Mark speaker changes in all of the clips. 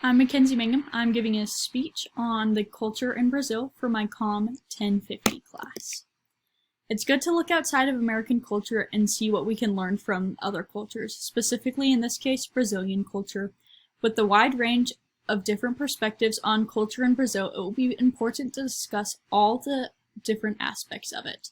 Speaker 1: I'm Mackenzie Mangum. I'm giving a speech on the culture in Brazil for my COM 1050 class. It's good to look outside of American culture and see what we can learn from other cultures, specifically in this case, Brazilian culture. With the wide range of different perspectives on culture in Brazil, it will be important to discuss all the different aspects of it.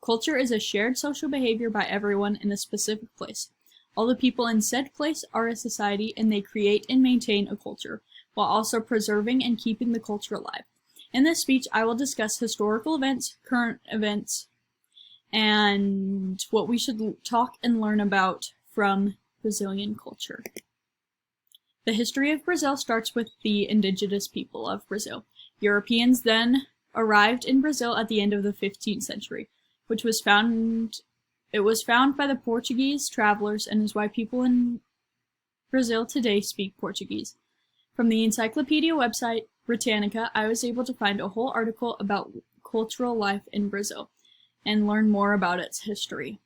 Speaker 1: Culture is a shared social behavior by everyone in a specific place. All the people in said place are a society, and they create and maintain a culture, while also preserving and keeping the culture alive. In this speech, I will discuss historical events, current events, and what we should talk and learn about from Brazilian culture. The history of Brazil starts with the indigenous people of Brazil. Europeans then arrived in Brazil at the end of the 15th century, which was found by the Portuguese travelers and is why people in Brazil today speak Portuguese. From the encyclopedia website Britannica, I was able to find a whole article about cultural life in Brazil and learn more about its history.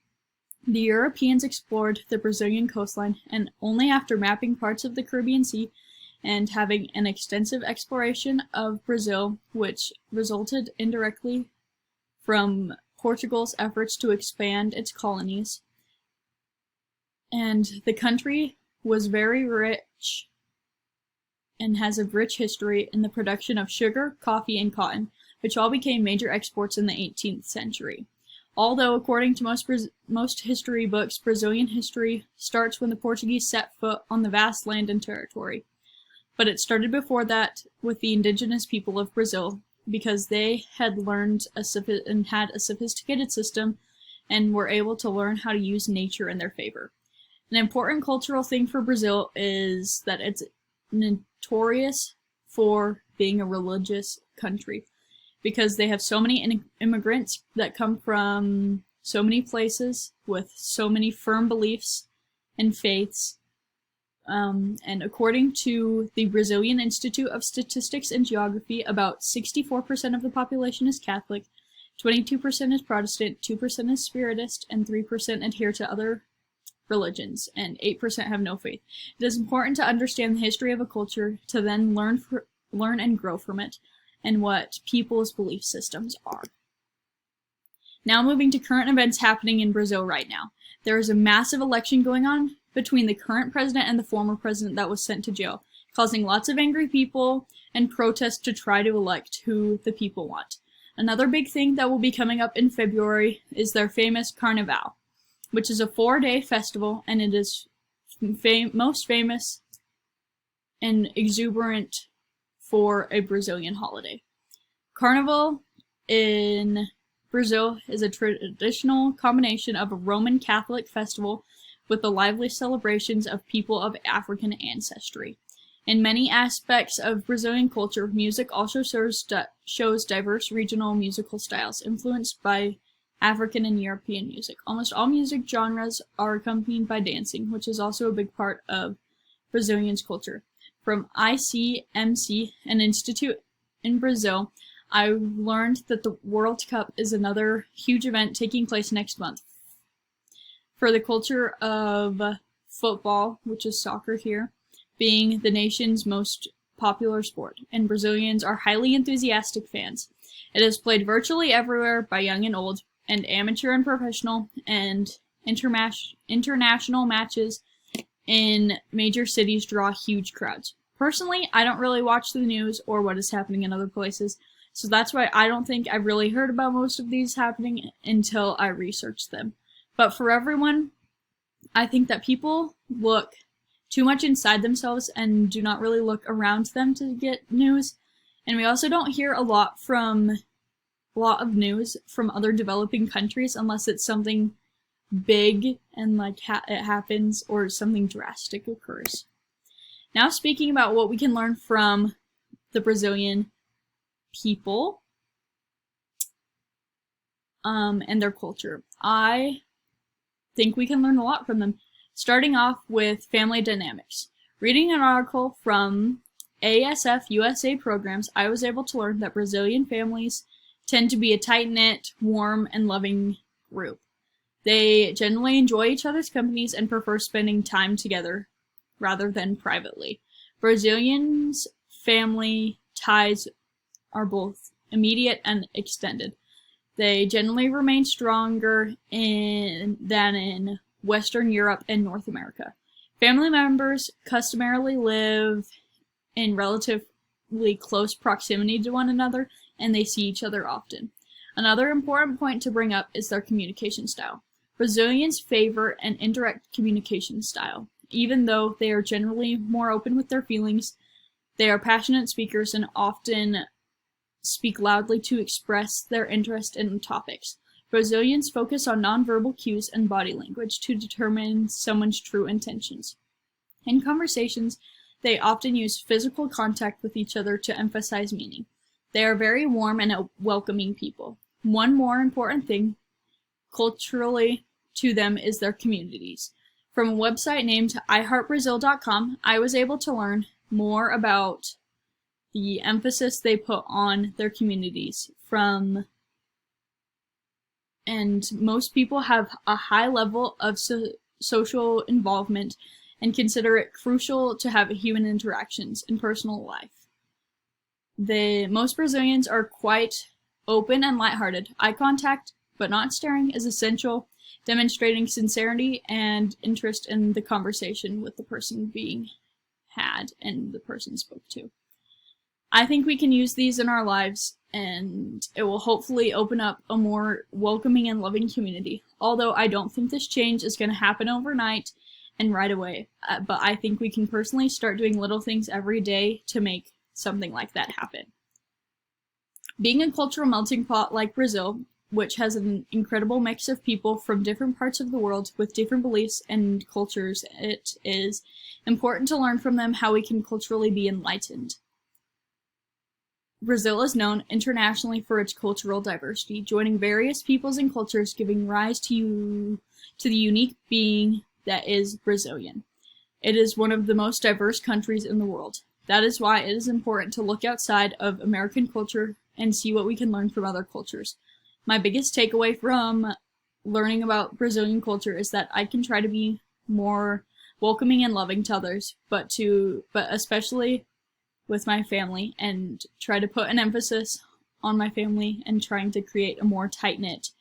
Speaker 1: The Europeans explored the Brazilian coastline, and only after mapping parts of the Caribbean Sea and having an extensive exploration of Brazil, which resulted indirectly from Portugal's efforts to expand its colonies, and the country was very rich and has a rich history in the production of sugar, coffee, and cotton, which all became major exports in the 18th century. Although, according to most history books, Brazilian history starts when the Portuguese set foot on the vast land and territory. But it started before that with the indigenous people of Brazil, because they had learned and had a sophisticated system and were able to learn how to use nature in their favor. An important cultural thing for Brazil is that it's notorious for being a religious country, because they have so many immigrants that come from so many places with so many firm beliefs and faiths. And according to the Brazilian Institute of Statistics and Geography, about 64% of the population is Catholic, 22% is Protestant, 2% is Spiritist, and 3% adhere to other religions, and 8% have no faith. It is important to understand the history of a culture to then learn and grow from it, and what people's belief systems are. Now moving to current events happening in Brazil right now. There is a massive election going on between the current president and the former president that was sent to jail, causing lots of angry people and protests to try to elect who the people want. Another big thing that will be coming up in February is their famous Carnival, which is a 4-day festival, and it is most famous and exuberant for a Brazilian holiday. Carnival in Brazil is a traditional combination of a Roman Catholic festival with the lively celebrations of people of African ancestry. In many aspects of Brazilian culture, music also shows diverse regional musical styles influenced by African and European music. Almost all music genres are accompanied by dancing, which is also a big part of Brazilian culture. From ICMC, an institute in Brazil, I learned that the World Cup is another huge event taking place next month. For the culture of football, which is soccer here, being the nation's most popular sport, and Brazilians are highly enthusiastic fans. It is played virtually everywhere by young and old, and amateur and professional, and international matches in major cities draw huge crowds. Personally, I don't really watch the news or what is happening in other places, so that's why I don't think I've really heard about most of these happening until I researched them. But for everyone, I think that people look too much inside themselves and do not really look around them to get news. And we also don't hear a lot of news from other developing countries unless it's something big and like it happens or something drastic occurs. Now speaking about what we can learn from the Brazilian people and their culture. I think we can learn a lot from them, starting off with family dynamics. Reading an article from ASF USA programs, I was able to learn that Brazilian families tend to be a tight-knit, warm, and loving group. They generally enjoy each other's companies and prefer spending time together rather than privately. Brazilians' family ties are both immediate and extended. They generally remain stronger than in Western Europe and North America. Family members customarily live in relatively close proximity to one another, and they see each other often. Another important point to bring up is their communication style. Brazilians favor an indirect communication style. Even though they are generally more open with their feelings, they are passionate speakers and often speak loudly to express their interest in topics. Brazilians focus on nonverbal cues and body language to determine someone's true intentions. In conversations, they often use physical contact with each other to emphasize meaning. They are very warm and welcoming people. One more important thing culturally to them is their communities. From a website named iHeartBrazil.com, I was able to learn more about the emphasis they put on their communities and most people have a high level of social involvement and consider it crucial to have human interactions in personal life. Most Brazilians are quite open and lighthearted. Eye contact, but not staring, is essential, demonstrating sincerity and interest in the conversation with the person being had and the person spoke to. I think we can use these in our lives, and it will hopefully open up a more welcoming and loving community. Although I don't think this change is going to happen overnight and right away, but I think we can personally start doing little things every day to make something like that happen. Being a cultural melting pot like Brazil, which has an incredible mix of people from different parts of the world with different beliefs and cultures, it is important to learn from them how we can culturally be enlightened. Brazil is known internationally for its cultural diversity, joining various peoples and cultures, giving rise to the unique being that is Brazilian. It is one of the most diverse countries in the world. That is why it is important to look outside of American culture and see what we can learn from other cultures. My biggest takeaway from learning about Brazilian culture is that I can try to be more welcoming and loving to others, but especially with my family, and try to put an emphasis on my family and trying to create a more tight-knit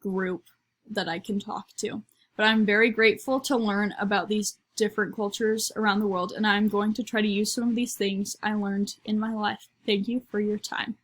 Speaker 1: group that I can talk to. But I'm very grateful to learn about these different cultures around the world, and I'm going to try to use some of these things I learned in my life. Thank you for your time.